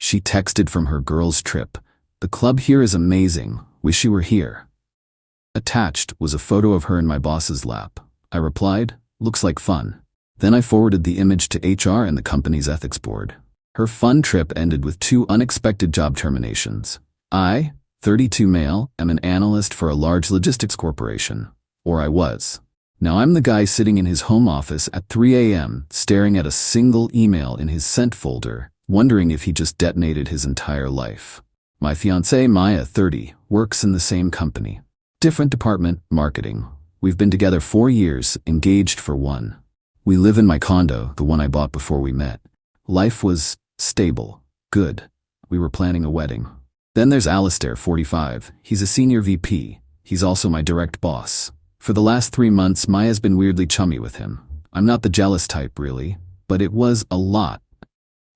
She texted from her girls' trip. "The club here is amazing. Wish you were here." Attached was a photo of her in my boss's lap. I replied, "Looks like fun." Then I forwarded the image to HR and the company's ethics board. Her fun trip ended with 2 unexpected job terminations. I, 32 male, am an analyst for a large logistics corporation. Or I was. Now I'm the guy sitting in his home office at 3 a.m. staring at a single email in his sent folder, wondering if he just detonated his entire life. My fiancée, Maya, 30, works in the same company. Different department, marketing. We've been together 4 years, engaged for 1. We live in my condo, the one I bought before we met. Life was stable, good. We were planning a wedding. Then there's Alistair, 45. He's a senior VP. He's also my direct boss. For the last 3 months, Maya's been weirdly chummy with him. I'm not the jealous type, really, but it was a lot.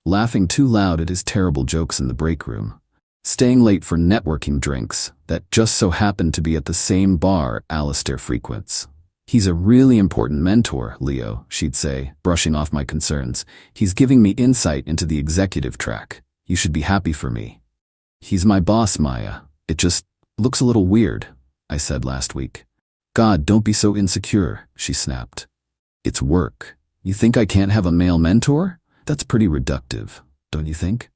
Laughing too loud at his terrible jokes in the break room. Staying late for networking drinks that just so happened to be at the same bar Alistair frequents. "He's a really important mentor, Leo," she'd say, brushing off my concerns. "He's giving me insight into the executive track. You should be happy for me." "He's my boss, Maya. It just looks a little weird," I said last week. "God, don't be so insecure," she snapped. "It's work. You think I can't have a male mentor? That's pretty reductive, don't you think?"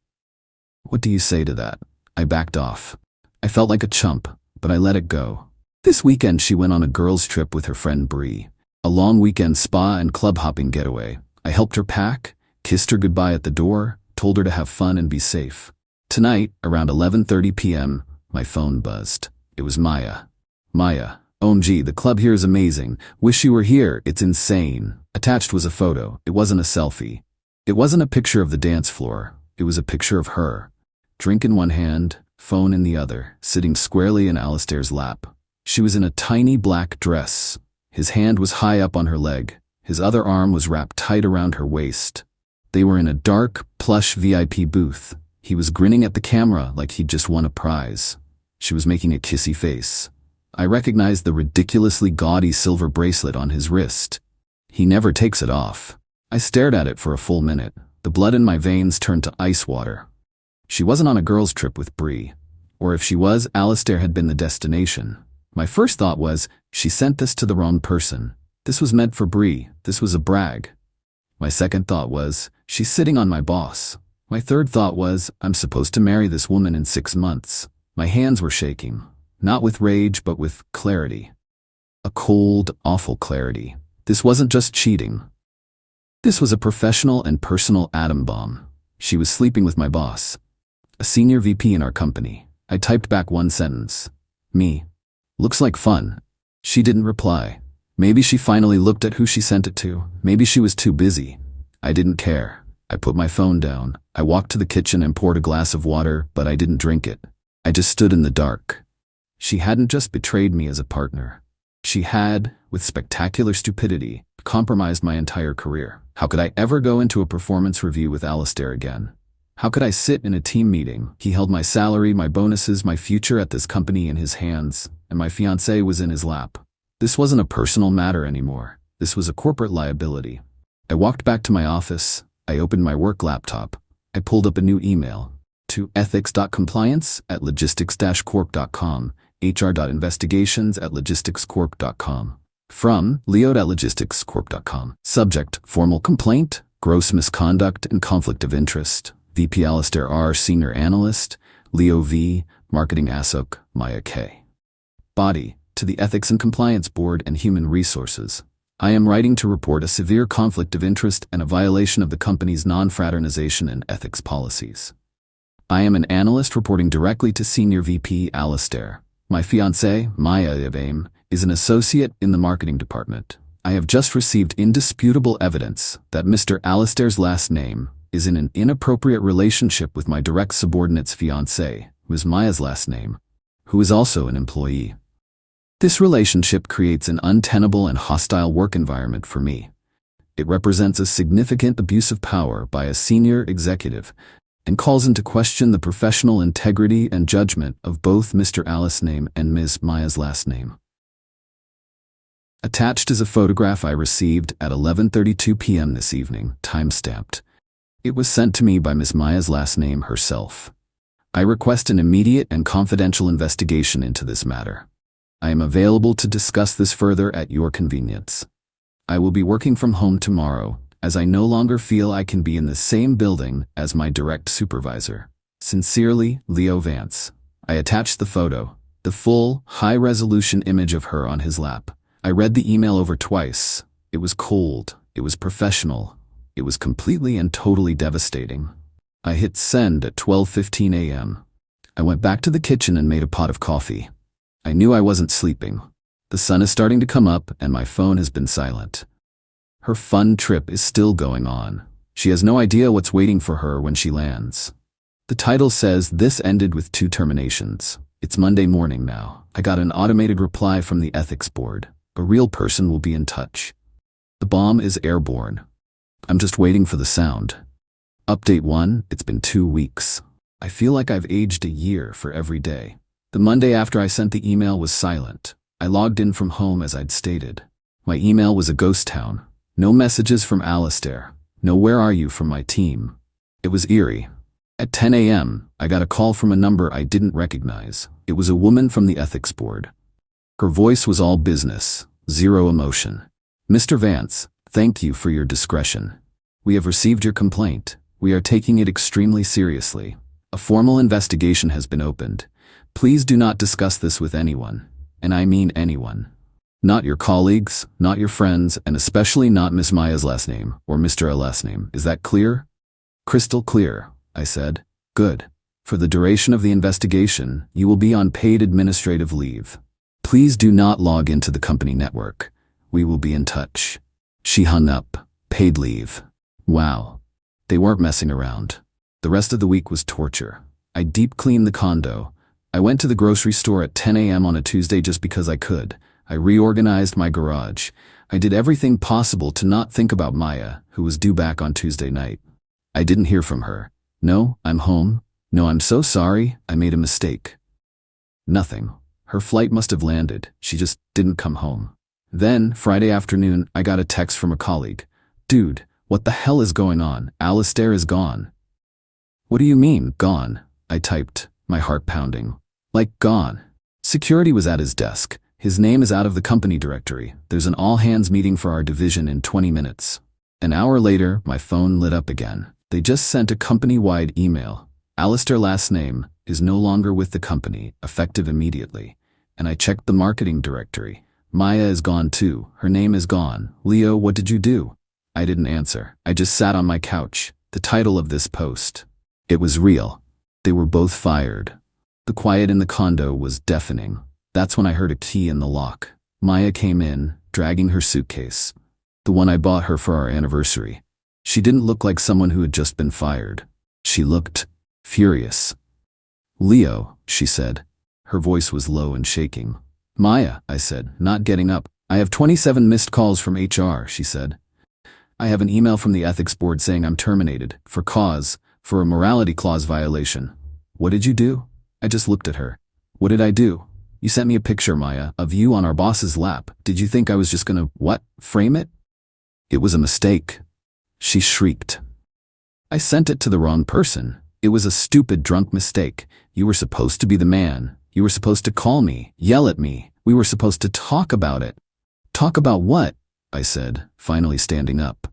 "What do you say to that?" I backed off. I felt like a chump, but I let it go. This weekend she went on a girls' trip with her friend Bree. A long weekend spa and club hopping getaway. I helped her pack, kissed her goodbye at the door, told her to have fun and be safe. Tonight, around 11:30 p.m., my phone buzzed. It was Maya. "Maya, OMG, the club here is amazing. Wish you were here, it's insane." Attached was a photo. It wasn't a selfie. It wasn't a picture of the dance floor. It was a picture of her. Drink in one hand, phone in the other, sitting squarely in Alistair's lap. She was in a tiny black dress. His hand was high up on her leg. His other arm was wrapped tight around her waist. They were in a dark, plush VIP booth. He was grinning at the camera like he'd just won a prize. She was making a kissy face. I recognized the ridiculously gaudy silver bracelet on his wrist. He never takes it off. I stared at it for a full minute. The blood in my veins turned to ice water. She wasn't on a girls' trip with Bree. Or if she was, Alistair had been the destination. My first thought was, she sent this to the wrong person. This was meant for Bree. This was a brag. My second thought was, she's sitting on my boss. My third thought was, I'm supposed to marry this woman in 6 months. My hands were shaking. Not with rage, but with clarity. A cold, awful clarity. This wasn't just cheating. This was a professional and personal atom bomb. She was sleeping with my boss, a senior VP in our company. I typed back one sentence. Me. Looks like fun. She didn't reply. Maybe she finally looked at who she sent it to. Maybe she was too busy. I didn't care. I put my phone down. I walked to the kitchen and poured a glass of water, but I didn't drink it. I just stood in the dark. She hadn't just betrayed me as a partner. She had, with spectacular stupidity, compromised my entire career. How could I ever go into a performance review with Alistair again? How could I sit in a team meeting? He held my salary, my bonuses, my future at this company in his hands, and my fiancée was in his lap. This wasn't a personal matter anymore. This was a corporate liability. I walked back to my office. I opened my work laptop. I pulled up a new email to ethics.compliance@logistics-corp.com, hr.investigations@logisticscorp.com. From leo@logisticscorp.com. Subject: formal complaint, gross misconduct and conflict of interest. VP Alistair R., Senior Analyst. Leo V., Marketing ASOC, Maya K. Body: to the Ethics and Compliance Board and Human Resources. I am writing to report a severe conflict of interest and a violation of the company's non-fraternization and ethics policies. I am an analyst reporting directly to Senior VP Alistair. My fiancée, Maya Yavaim, is an associate in the marketing department. I have just received indisputable evidence that Mr. Alistair's last name is in an inappropriate relationship with my direct subordinate's fiancée, who is Maya's last name, who is also an employee. This relationship creates an untenable and hostile work environment for me. It represents a significant abuse of power by a senior executive and calls into question the professional integrity and judgment of both Mr. Alice's name and Ms. Maya's last name. Attached is a photograph I received at 11:32 p.m. this evening, time-stamped. It was sent to me by Miss Maya's last name herself. I request an immediate and confidential investigation into this matter. I am available to discuss this further at your convenience. I will be working from home tomorrow, as I no longer feel I can be in the same building as my direct supervisor. Sincerely, Leo Vance. I attached the photo, the full, high-resolution image of her on his lap. I read the email over twice. It was cold. It was professional. It was completely and totally devastating. I hit send at 12:15 a.m. I went back to the kitchen and made a pot of coffee. I knew I wasn't sleeping. The sun is starting to come up and my phone has been silent. Her fun trip is still going on. She has no idea what's waiting for her when she lands. The title says this ended with 2 terminations. It's Monday morning now. I got an automated reply from the ethics board. A real person will be in touch. The bomb is airborne. I'm just waiting for the sound. Update 1, it's been 2 weeks. I feel like I've aged a year for every day. The Monday after I sent the email was silent. I logged in from home as I'd stated. My email was a ghost town. No messages from Alistair. No where are you from my team. It was eerie. At 10 a.m., I got a call from a number I didn't recognize. It was a woman from the ethics board. Her voice was all business, zero emotion. Mr. Vance, thank you for your discretion. We have received your complaint. We are taking it extremely seriously. A formal investigation has been opened. Please do not discuss this with anyone, and I mean anyone. Not your colleagues, not your friends, and especially not Miss Maya's last name or Mr. A's last name. Is that clear? Crystal clear, I said. Good. For the duration of the investigation, you will be on paid administrative leave. Please do not log into the company network. We will be in touch. She hung up. Paid leave. Wow. They weren't messing around. The rest of the week was torture. I deep cleaned the condo. I went to the grocery store at 10 a.m. on a Tuesday just because I could. I reorganized my garage. I did everything possible to not think about Maya, who was due back on Tuesday night. I didn't hear from her. No, I'm home. No, I'm so sorry. I made a mistake. Nothing. Her flight must have landed. She just didn't come home. Then, Friday afternoon, I got a text from a colleague. Dude, what the hell is going on? Alistair is gone. What do you mean, gone? I typed, my heart pounding. Like, gone. Security was at his desk. His name is out of the company directory. There's an all-hands meeting for our division in 20 minutes. An hour later, my phone lit up again. They just sent a company-wide email. Alistair last name is no longer with the company, effective immediately. And I checked the marketing directory. Maya is gone too. Her name is gone. Leo, what did you do? I didn't answer. I just sat on my couch. The title of this post. It was real. They were both fired. The quiet in the condo was deafening. That's when I heard a key in the lock. Maya came in, dragging her suitcase. The one I bought her for our anniversary. She didn't look like someone who had just been fired. She looked furious. Leo, she said. Her voice was low and shaking. Maya, I said, not getting up. I have 27 missed calls from HR, she said. I have an email from the ethics board saying I'm terminated, for a morality clause violation. What did you do? I just looked at her. What did I do? You sent me a picture, Maya, of you on our boss's lap. Did you think I was just gonna, frame it? It was a mistake. She shrieked. I sent it to the wrong person. It was a stupid drunk mistake. You were supposed to be the man. You were supposed to call me, yell at me. We were supposed to talk about it. Talk about what? I said, finally standing up.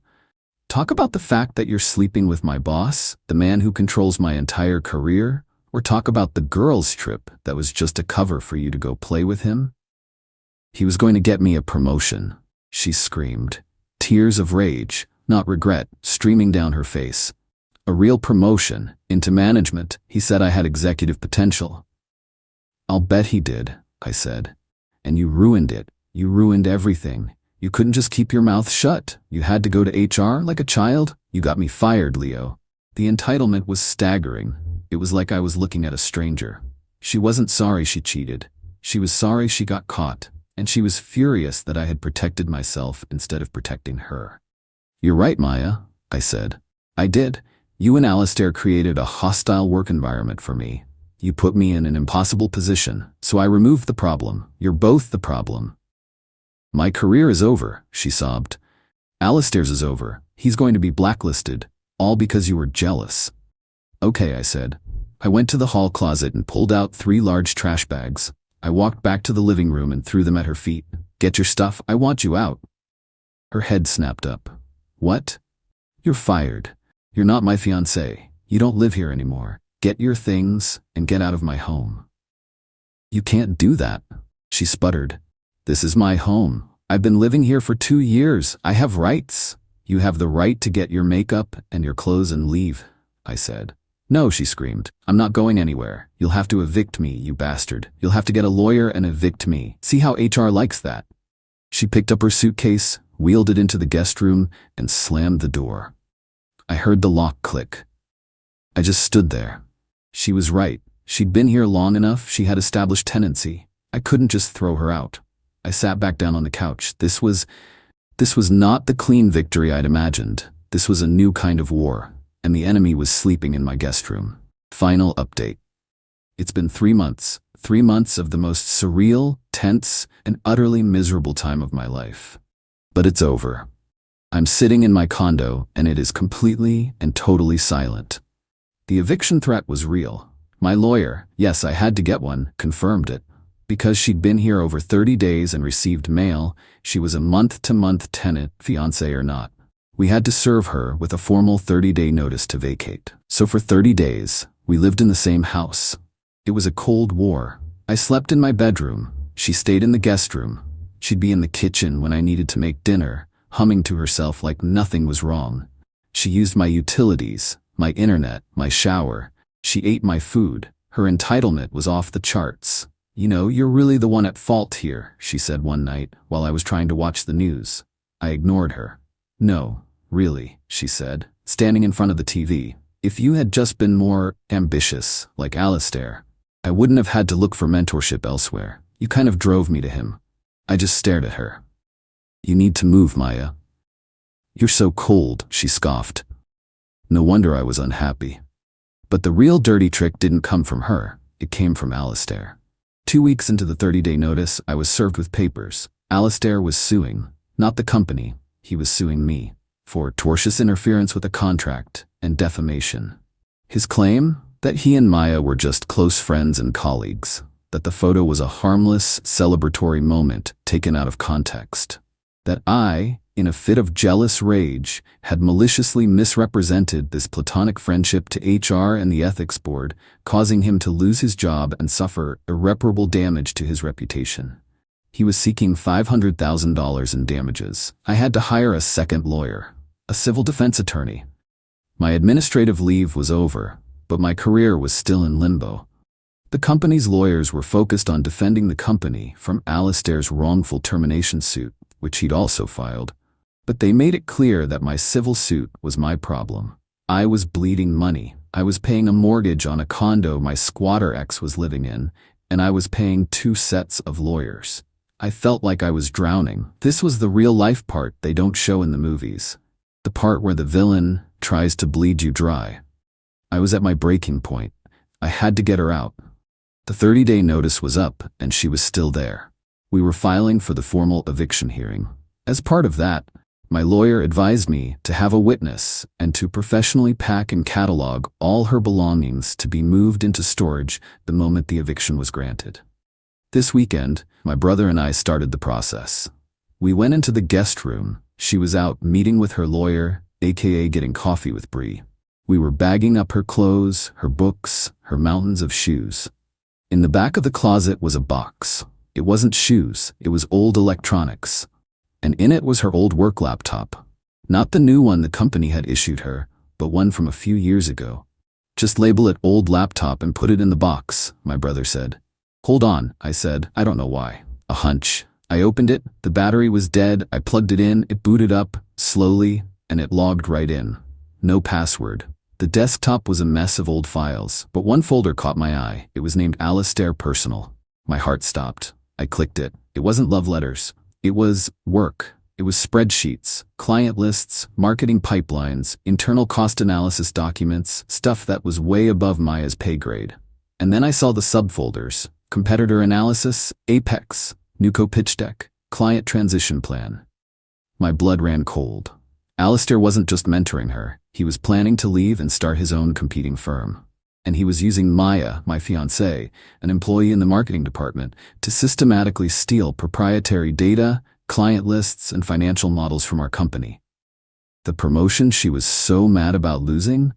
Talk about the fact that you're sleeping with my boss, the man who controls my entire career? Or talk about the girls' trip that was just a cover for you to go play with him? He was going to get me a promotion, she screamed. Tears of rage, not regret, streaming down her face. A real promotion, into management. He said I had executive potential. I'll bet he did, I said. And you ruined it. You ruined everything. You couldn't just keep your mouth shut. You had to go to HR like a child. You got me fired, Leo. The entitlement was staggering. It was like I was looking at a stranger. She wasn't sorry she cheated. She was sorry she got caught, and she was furious that I had protected myself instead of protecting her. You're right, Maya, I said. I did. You and Alistair created a hostile work environment for me. You put me in an impossible position, so I removed the problem. You're both the problem. My career is over, she sobbed. Alistair's is over. He's going to be blacklisted. all because you were jealous. Okay, I said. I went to the hall closet and pulled out 3 large trash bags. I walked back to the living room and threw them at her feet. Get your stuff, I want you out. Her head snapped up. What? You're fired. You're not my fiancé. You don't live here anymore. Get your things and get out of my home. You can't do that, she sputtered. This is my home. I've been living here for 2 years. I have rights. You have the right to get your makeup and your clothes and leave, I said. No, she screamed. I'm not going anywhere. You'll have to evict me, you bastard. You'll have to get a lawyer and evict me. See how HR likes that? She picked up her suitcase, wheeled it into the guest room, and slammed the door. I heard the lock click. I just stood there. She was right. She'd been here long enough. She had established tenancy. I couldn't just throw her out. I sat back down on the couch. This was not the clean victory I'd imagined. This was a new kind of war, and the enemy was sleeping in my guest room. Final update. It's been 3 months. 3 months of the most surreal, tense, and utterly miserable time of my life. But it's over. I'm sitting in my condo, and it is completely and totally silent. The eviction threat was real. My lawyer, yes, I had to get one, confirmed it. Because she'd been here over 30 days and received mail, she was a month-to-month tenant, fiancé or not. We had to serve her with a formal 30-day notice to vacate. So for 30 days, we lived in the same house. It was a cold war. I slept in my bedroom. She stayed in the guest room. She'd be in the kitchen when I needed to make dinner, humming to herself like nothing was wrong. She used my utilities, my internet, my shower. She ate my food. Her entitlement was off the charts. You know, you're really the one at fault here, she said one night while I was trying to watch the news. I ignored her. No, really, she said, standing in front of the TV. If you had just been more ambitious, like Alistair, I wouldn't have had to look for mentorship elsewhere. You kind of drove me to him. I just stared at her. You need to move, Maya. You're so cold, she scoffed. No wonder I was unhappy. But the real dirty trick didn't come from her. It came from Alistair. 2 weeks into the 30-day notice, I was served with papers. Alistair was suing, not the company. He was suing me for tortious interference with a contract and defamation. His claim? That he and Maya were just close friends and colleagues. That the photo was a harmless, celebratory moment taken out of context. That I, in a fit of jealous rage, had maliciously misrepresented this platonic friendship to HR and the ethics board, causing him to lose his job and suffer irreparable damage to his reputation. He was seeking $500,000 in damages. I had to hire a second lawyer, a civil defense attorney. My administrative leave was over, but my career was still in limbo. The company's lawyers were focused on defending the company from Alistair's wrongful termination suit, which he'd also filed. But they made it clear that my civil suit was my problem. I was bleeding money. I was paying a mortgage on a condo my squatter ex was living in, and I was paying 2 sets of lawyers. I felt like I was drowning. This was the real-life part they don't show in the movies. The part where the villain tries to bleed you dry. I was at my breaking point. I had to get her out. The 30-day notice was up, and she was still there. We were filing for the formal eviction hearing. As part of that, my lawyer advised me to have a witness and to professionally pack and catalog all her belongings to be moved into storage the moment the eviction was granted. This weekend, my brother and I started the process. We went into the guest room. She was out meeting with her lawyer, aka getting coffee with Bree. We were bagging up her clothes, her books, her mountains of shoes. In the back of the closet was a box. It wasn't shoes, it was old electronics. And in it was her old work laptop. Not the new one the company had issued her, but one from a few years ago. Just label it old laptop and put it in the box, my brother said. Hold on, I said, I don't know why. A hunch. I opened it, the battery was dead, I plugged it in, it booted up, slowly, and it logged right in. No password. The desktop was a mess of old files, but one folder caught my eye. It was named Alistair Personal. My heart stopped. I clicked it. It wasn't love letters. It was work. It was spreadsheets, client lists, marketing pipelines, internal cost analysis documents, stuff that was way above Maya's pay grade. And then I saw the subfolders: competitor analysis, Apex, Nuco pitch deck, client transition plan. My blood ran cold. Alistair wasn't just mentoring her, He was planning to leave and start his own competing firm. And he was using Maya, my fiancée, an employee in the marketing department, to systematically steal proprietary data, client lists, and financial models from our company. The promotion she was so mad about losing?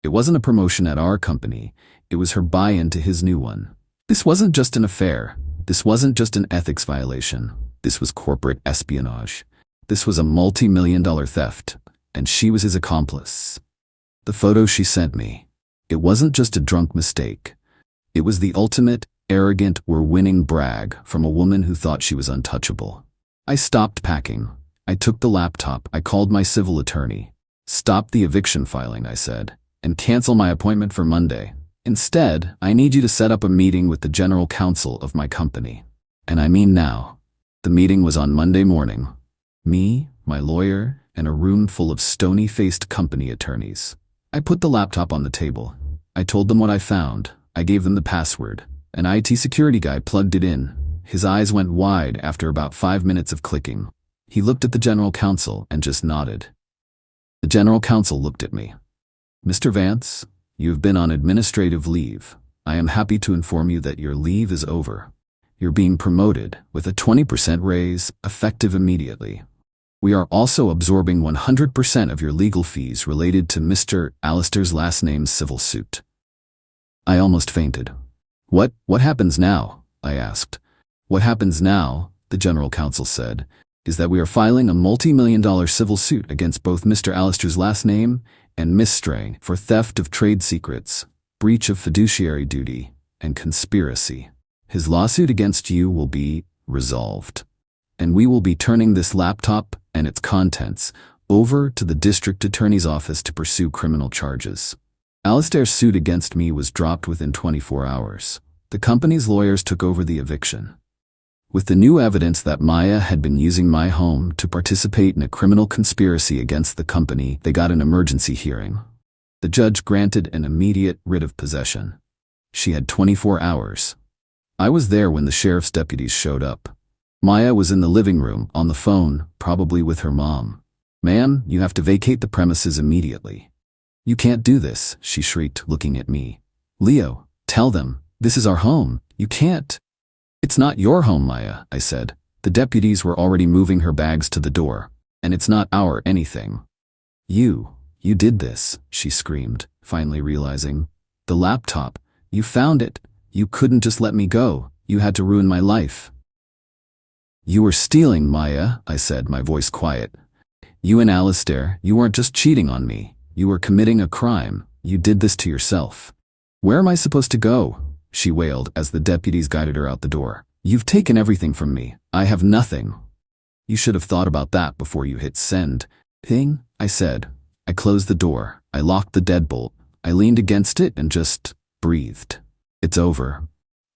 It wasn't a promotion at our company. It was her buy-in to his new one. This wasn't just an affair. This wasn't just an ethics violation. This was corporate espionage. This was a multi-million-dollar theft, and she was his accomplice. The photo she sent me, it wasn't just a drunk mistake. It was the ultimate, arrogant, we're winning brag from a woman who thought she was untouchable. I stopped packing. I took the laptop. I called my civil attorney. Stop the eviction filing, I said, and cancel my appointment for Monday. Instead, I need you to set up a meeting with the general counsel of my company. And I mean now. The meeting was on Monday morning. Me, my lawyer, and a room full of stony-faced company attorneys. I put the laptop on the table. I told them what I found. I gave them the password. An IT security guy plugged it in. His eyes went wide after about 5 minutes of clicking. He looked at the general counsel and just nodded. The general counsel looked at me. Mr. Vance, you have been on administrative leave. I am happy to inform you that your leave is over. You're being promoted with a 20% raise, effective immediately. We are also absorbing 100% of your legal fees related to Mr. Alistair's last name's civil suit. I almost fainted. What happens now? I asked. What happens now, the general counsel said, is that we are filing a multi-million-dollar civil suit against both Mr. Alistair's last name and Miss Strang for theft of trade secrets, breach of fiduciary duty, and conspiracy. His lawsuit against you will be resolved, and we will be turning this laptop and its contents over to the district attorney's office to pursue criminal charges. Alistair's suit against me was dropped within 24 hours. The company's lawyers took over the eviction. With the new evidence that Maya had been using my home to participate in a criminal conspiracy against the company, they got an emergency hearing. The judge granted an immediate writ of possession. She had 24 hours. I was there when the sheriff's deputies showed up. Maya was in the living room, on the phone, probably with her mom. "Ma'am, you have to vacate the premises immediately." "You can't do this," she shrieked, looking at me. "Leo, tell them, this is our home. You can't." "It's not your home, Maya," I said. The deputies were already moving her bags to the door. "And it's not our anything." You did this," she screamed, finally realizing. "The laptop, you found it. You couldn't just let me go. You had to ruin my life." "You were stealing, Maya," I said, my voice quiet. "You and Alistair, you weren't just cheating on me. You were committing a crime. You did this to yourself." "Where am I supposed to go?" she wailed as the deputies guided her out the door. "You've taken everything from me. I have nothing." "You should have thought about that before you hit send." "Ping," I said. I closed the door. I locked the deadbolt. I leaned against it and just breathed. It's over.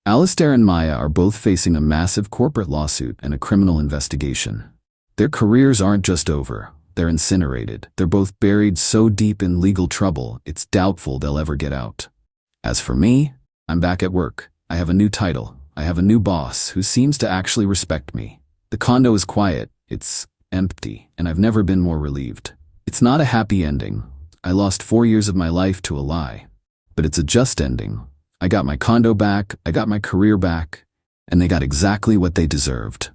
Alistair and Maya are both facing a massive corporate lawsuit and a criminal investigation. Their careers aren't just over. They're incinerated. They're both buried so deep in legal trouble, it's doubtful they'll ever get out. As for me, I'm back at work. I have a new title. I have a new boss who seems to actually respect me. The condo is quiet. It's empty, and I've never been more relieved. It's not a happy ending. I lost 4 years of my life to a lie. But it's a just ending. I got my condo back, I got my career back, and they got exactly what they deserved.